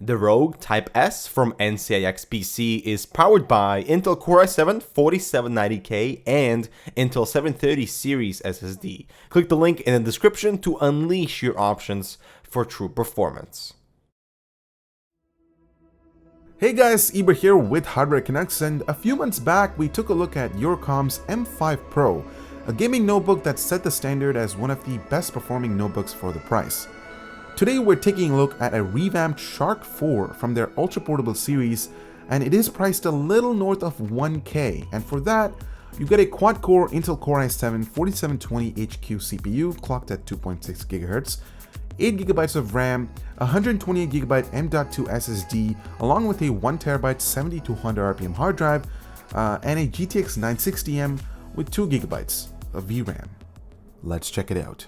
The Rogue Type S from NCIX PC is powered by Intel Core i7-4790K and Intel 730 series SSD. Click the link in the description to unleash your options for true performance. Hey guys, Eber here with Hardware Canucks, and a few months back we took a look at Eurocom's M5 Pro, a gaming notebook that set the standard as one of the best performing notebooks for the price. Today we're taking a look at a revamped Shark 4 from their ultra portable series, and it is priced a little north of 1K, and for that you get a quad-core Intel Core i7-4720HQ CPU clocked at 2.6 GHz, 8GB of RAM, 128GB M.2 SSD, along with a 1TB 7200 RPM hard drive, and a GTX 960M with 2GB of VRAM. Let's check it out.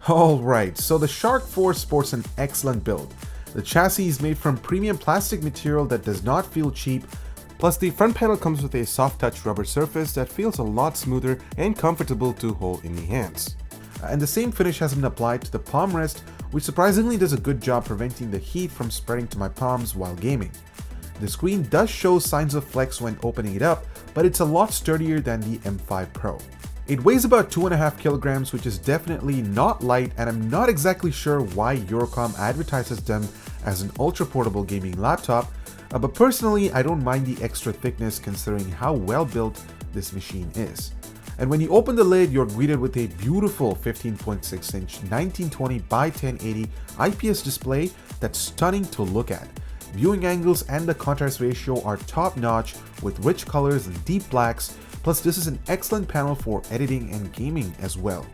Alright, so the Shark 4 sports an excellent build. The chassis is made from premium plastic material that does not feel cheap, plus the front panel comes with a soft touch rubber surface that feels a lot smoother and comfortable to hold in the hands. And the same finish has been applied to the palm rest, which surprisingly does a good job preventing the heat from spreading to my palms while gaming. The screen does show signs of flex when opening it up, but it's a lot sturdier than the M5 Pro. It weighs about 2.5 kilograms, which is definitely not light, and I'm not exactly sure why Eurocom advertises them as an ultra portable gaming laptop, but personally I don't mind the extra thickness considering how well built this machine is. And when you open the lid, you're greeted with a beautiful 15.6-inch 1920 by 1080 IPS display that's stunning to look at. Viewing angles and the contrast ratio are top notch with rich colors and deep blacks. Plus, this is an excellent panel for editing and gaming as well.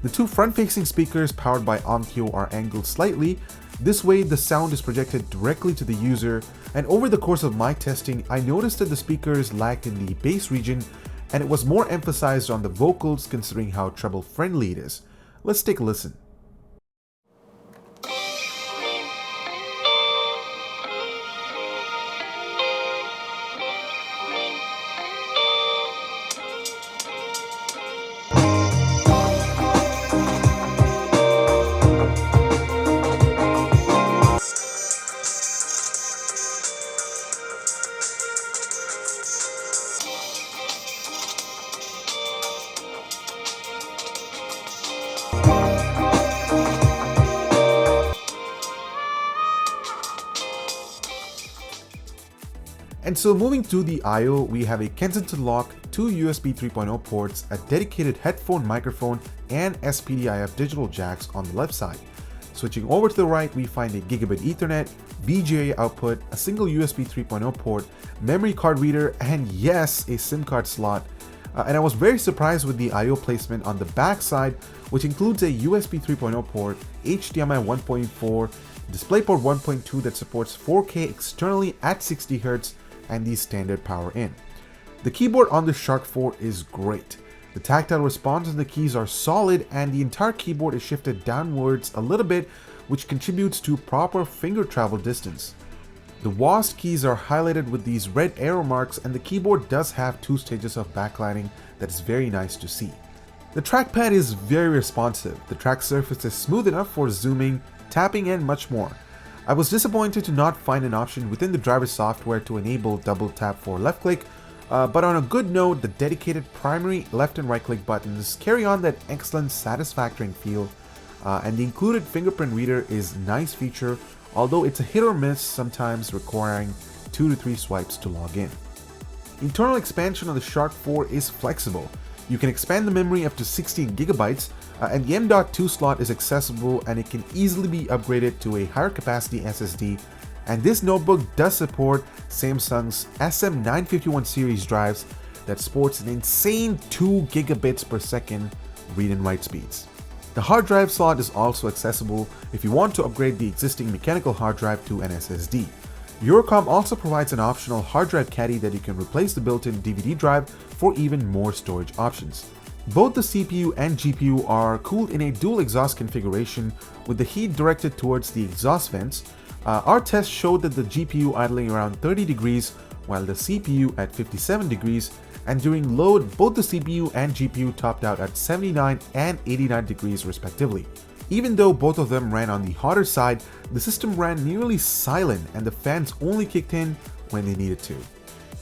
The two front-facing speakers powered by Optical are angled slightly. This way, the sound is projected directly to the user, and over the course of my testing, I noticed that the speakers lacked in the bass region, and it was more emphasized on the vocals considering how treble-friendly it is. Let's take a listen. And so moving to the I/O, we have a Kensington lock, two USB 3.0 ports, a dedicated headphone microphone, and SPDIF digital jacks on the left side. Switching over to the right, we find a gigabit Ethernet, VGA output, a single USB 3.0 port, memory card reader, and yes, a SIM card slot. And I was very surprised with the I/O placement on the back side, which includes a USB 3.0 port, HDMI 1.4, DisplayPort 1.2 that supports 4K externally at 60 Hz, and the standard power in. The keyboard on the Shark 4 is great. The tactile response on the keys are solid, and the entire keyboard is shifted downwards a little bit, which contributes to proper finger travel distance. The WASD keys are highlighted with these red arrow marks, and the keyboard does have two stages of backlighting that is very nice to see. The trackpad is very responsive. The track surface is smooth enough for zooming, tapping, and much more. I was disappointed to not find an option within the driver's software to enable double tap for left click, but on a good note, the dedicated primary left and right click buttons carry on that excellent satisfactory feel, and the included fingerprint reader is a nice feature, although it's a hit or miss, sometimes requiring 2 to 3 swipes to log in. Internal expansion on the Shark 4 is flexible. You can expand the memory up to 16 gigabytes, and the M.2 slot is accessible and it can easily be upgraded to a higher capacity SSD. And this notebook does support Samsung's SM951 series drives that sports an insane 2 gigabits per second read and write speeds. The hard drive slot is also accessible if you want to upgrade the existing mechanical hard drive to an SSD. Eurocom also provides an optional hard drive caddy that you can replace the built-in DVD drive for even more storage options. Both the CPU and GPU are cooled in a dual exhaust configuration with the heat directed towards the exhaust vents. Our test showed that the GPU idling around 30 degrees while the CPU at 57 degrees, and during load both the CPU and GPU topped out at 79 and 89 degrees respectively. Even though both of them ran on the hotter side, the system ran nearly silent and the fans only kicked in when they needed to.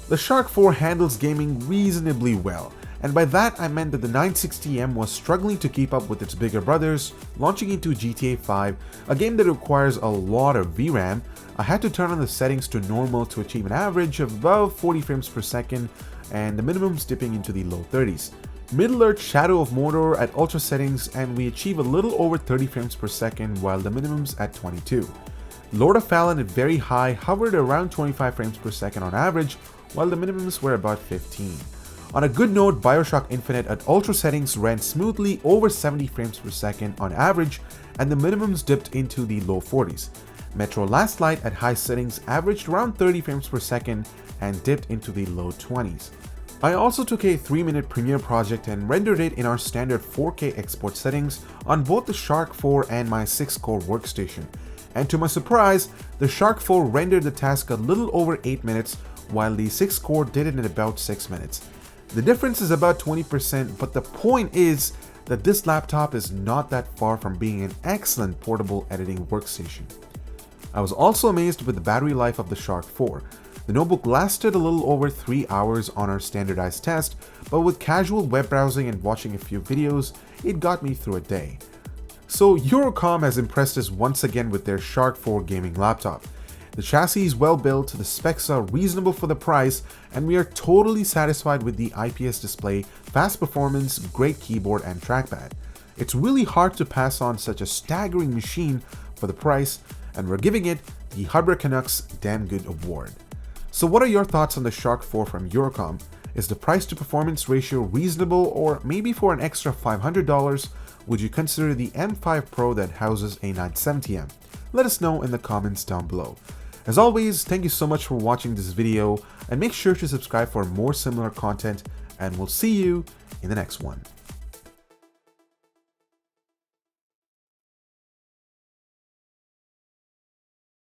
The Shark 4 handles gaming reasonably well, and by that I meant that the 960M was struggling to keep up with its bigger brothers. Launching into GTA 5, a game that requires a lot of VRAM, I had to turn on the settings to normal to achieve an average of above 40 frames per second and the minimums dipping into the low 30s. Middle-earth Shadow of Mordor at ultra settings and we achieve a little over 30 frames per second while the minimums at 22. Lord of Fallen at very high hovered around 25 frames per second on average while the minimums were about 15. On a good note, Bioshock Infinite at ultra settings ran smoothly over 70 frames per second on average and the minimums dipped into the low 40s. Metro Last Light at high settings averaged around 30 frames per second and dipped into the low 20s. I also took a 3-minute Premiere project and rendered it in our standard 4K export settings on both the Shark 4 and my 6-core workstation. And to my surprise, the Shark 4 rendered the task a little over 8 minutes while the 6-core did it in about 6 minutes. The difference is about 20%, but the point is that this laptop is not that far from being an excellent portable editing workstation. I was also amazed with the battery life of the Shark 4. The notebook lasted a little over 3 hours on our standardized test, but with casual web browsing and watching a few videos, it got me through a day. So Eurocom has impressed us once again with their Shark 4 gaming laptop. The chassis is well built, the specs are reasonable for the price, and we are totally satisfied with the IPS display, fast performance, great keyboard and trackpad. It's really hard to pass on such a staggering machine for the price, and we're giving it the Hardware Canucks Damn Good Award. So what are your thoughts on the Shark 4 from Eurocom? Is the price to performance ratio reasonable, or maybe for an extra $500, would you consider the M5 Pro that houses a 970M? Let us know in the comments down below. As always, thank you so much for watching this video and make sure to subscribe for more similar content, and we'll see you in the next one.